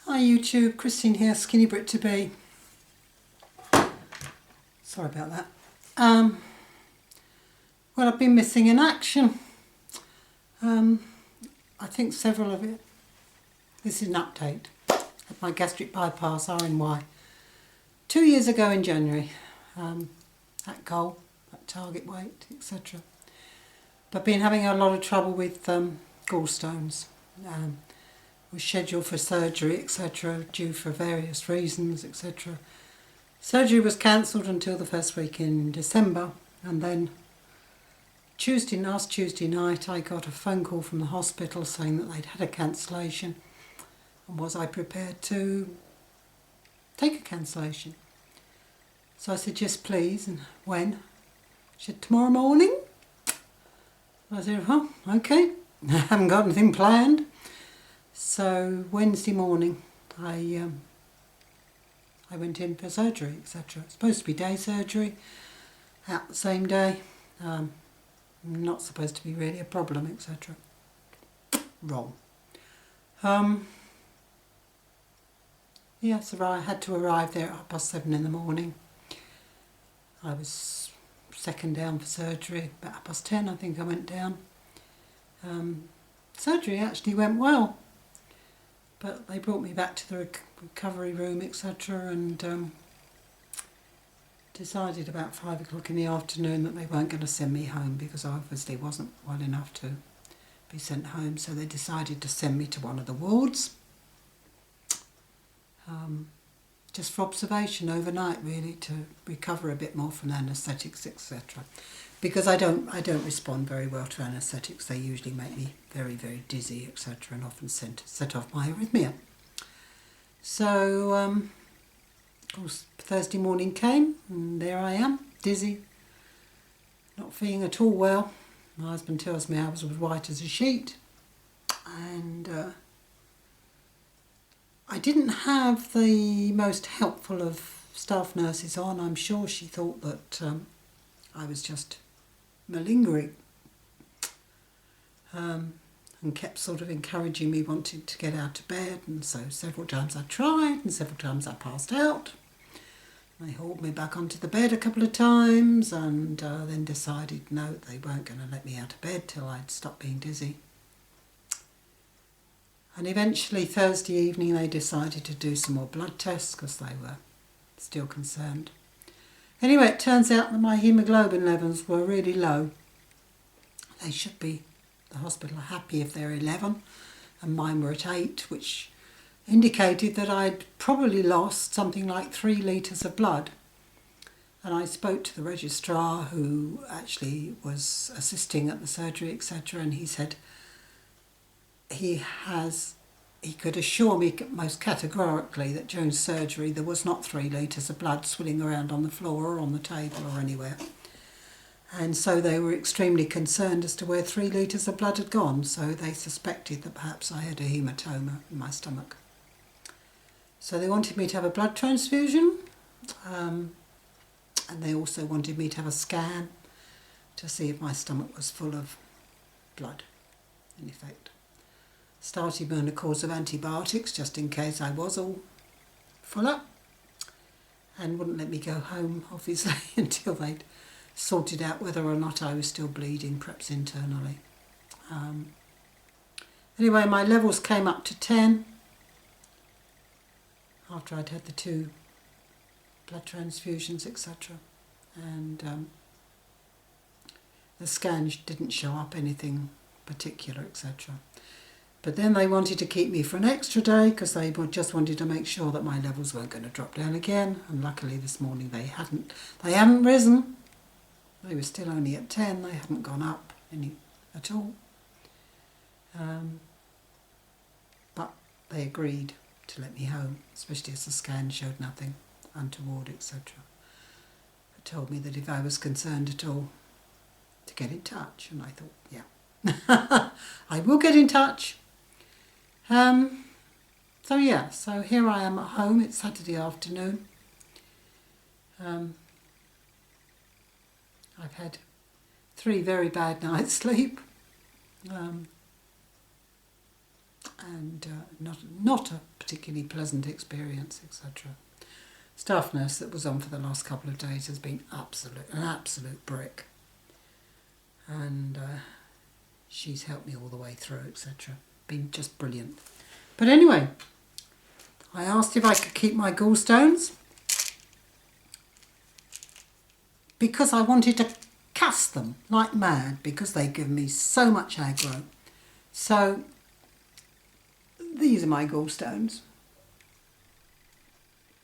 Hi YouTube, Christine here, Skinny Brit to be. Sorry about that. Well, I've been missing in action. I think several of it. This is an update of my gastric bypass, RNY. 2 years ago in January, at goal, at target weight, etc. But been having a lot of trouble with gallstones. Was scheduled for surgery, etc., due for various reasons, etc. Surgery was cancelled until the first week in December, and then last Tuesday night I got a phone call from the hospital saying that they'd had a cancellation, and was I prepared to take a cancellation. So I said, yes please, and when? She said, tomorrow morning. I said, oh, okay, I haven't got anything planned. So Wednesday morning I went in for surgery, etc. It's supposed to be day surgery, out the same day. Not supposed to be really a problem, etc. Wrong. Yes, I had to arrive there at 7:30 in the morning. I was second down for surgery, about 10:30 I think I went down. Surgery actually went well, but they brought me back to the recovery room, etc., and decided about 5 o'clock in the afternoon that they weren't going to send me home because I obviously wasn't well enough to be sent home, so they decided to send me to one of the wards, just for observation overnight, really, to recover a bit more from anaesthetics, etc. Because I don't respond very well to anaesthetics. They usually make me very, very dizzy, etc., and often set off my arrhythmia. So, of course, Thursday morning came, and there I am, dizzy, not feeling at all well. My husband tells me I was as white as a sheet, and I didn't have the most helpful of staff nurses on. I'm sure she thought that I was just malingering, and kept sort of encouraging me, wanting to get out of bed, and so several times I tried and several times I passed out. They hauled me back onto the bed a couple of times, and then decided no, they weren't going to let me out of bed till I'd stopped being dizzy. And eventually Thursday evening they decided to do some more blood tests because they were still concerned. Anyway, it turns out that my haemoglobin levels were really low. They should be, the hospital are happy if they're 11, and mine were at 8, which indicated that I'd probably lost something like 3 litres of blood. And I spoke to the registrar who actually was assisting at the surgery, etc., and he said he could assure me most categorically that during surgery there was not 3 litres of blood swilling around on the floor or on the table or anywhere. And so they were extremely concerned as to where 3 litres of blood had gone, so they suspected that perhaps I had a haematoma in my stomach. So they wanted me to have a blood transfusion, and they also wanted me to have a scan to see if my stomach was full of blood, in effect. Started me on a course of antibiotics just in case I was all full up, and wouldn't let me go home, obviously, until they'd sorted out whether or not I was still bleeding, perhaps internally. Anyway, my levels came up to 10 after I'd had the 2 blood transfusions, etc. And the scan didn't show up anything particular, etc. But then they wanted to keep me for an extra day because they just wanted to make sure that my levels weren't going to drop down again. And luckily this morning they hadn't risen. They were still only at 10. They hadn't gone up any at all. But they agreed to let me home, especially as the scan showed nothing untoward, etc. They told me that if I was concerned at all, to get in touch. And I thought, yeah, I will get in touch. So here I am at home. It's Saturday afternoon. I've had 3 very bad nights' sleep. and not a particularly pleasant experience, etc. Staff nurse that was on for the last couple of days has been an absolute brick, and she's helped me all the way through, etc. Been just brilliant. But anyway, I asked if I could keep my gallstones because I wanted to cuss them like mad because they give me so much aggro. So these are my gallstones.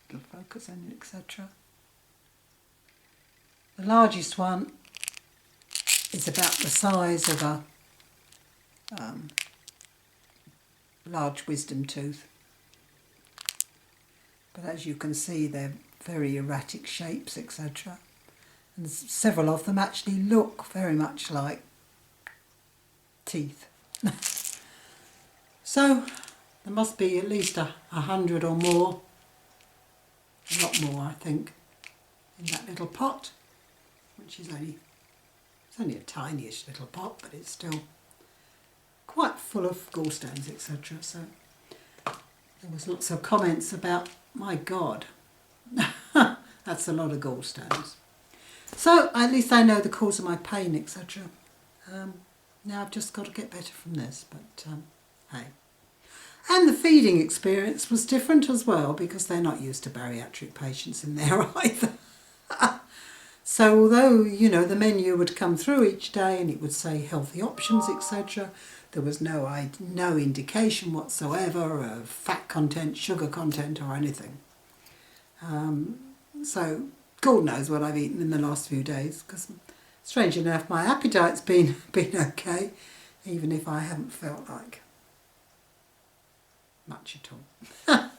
Little focus on it, etc. The largest one is about the size of a large wisdom tooth. But as you can see, they're very erratic shapes, etc. And several of them actually look very much like teeth. So there must be at least 100 or more, a lot more I think, in that little pot, which is only a tinyish little pot, but it's still quite full of gallstones, etc. So there was lots of comments about, my God, that's a lot of gallstones. So at least I know the cause of my pain, etc. Now I've just got to get better from this, but hey. And the feeding experience was different as well because they're not used to bariatric patients in there either. So although, you know, the menu would come through each day and it would say healthy options, etc., there was no indication whatsoever of fat content, sugar content or anything. So God knows what I've eaten in the last few days because, strange enough, my appetite's been okay, even if I haven't felt like much at all.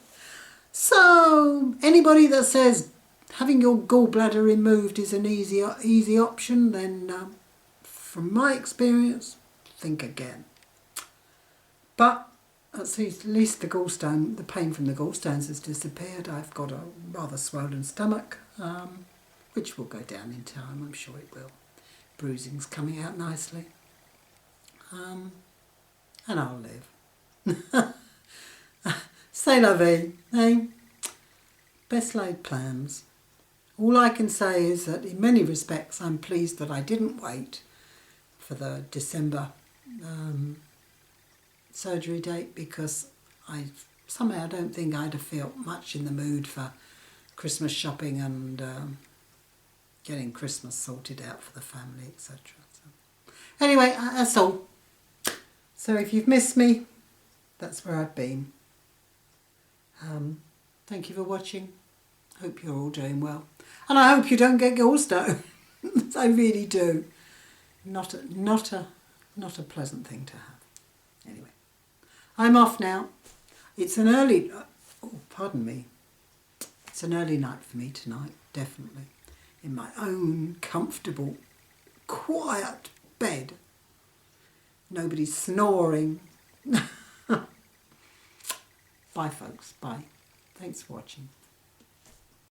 So anybody that says having your gallbladder removed is an easy option, then from my experience, think again. But at least the pain from the gallstones has disappeared. I've got a rather swollen stomach, which will go down in time, I'm sure it will. Bruising's coming out nicely. And I'll live. C'est la vie, eh? Best laid plans. All I can say is that in many respects I'm pleased that I didn't wait for the December surgery date because I don't think I'd have felt much in the mood for Christmas shopping and getting Christmas sorted out for the family, etc. So, anyway, that's all. So if you've missed me, that's where I've been. Thank you for watching. Hope you're all doing well. And I hope you don't get gallstones. I really do. Not a pleasant thing to have. Anyway, I'm off now. It's an early... Oh, pardon me. It's an early night for me tonight, definitely. In my own comfortable, quiet bed. Nobody's snoring. Bye, folks. Bye. Thanks for watching.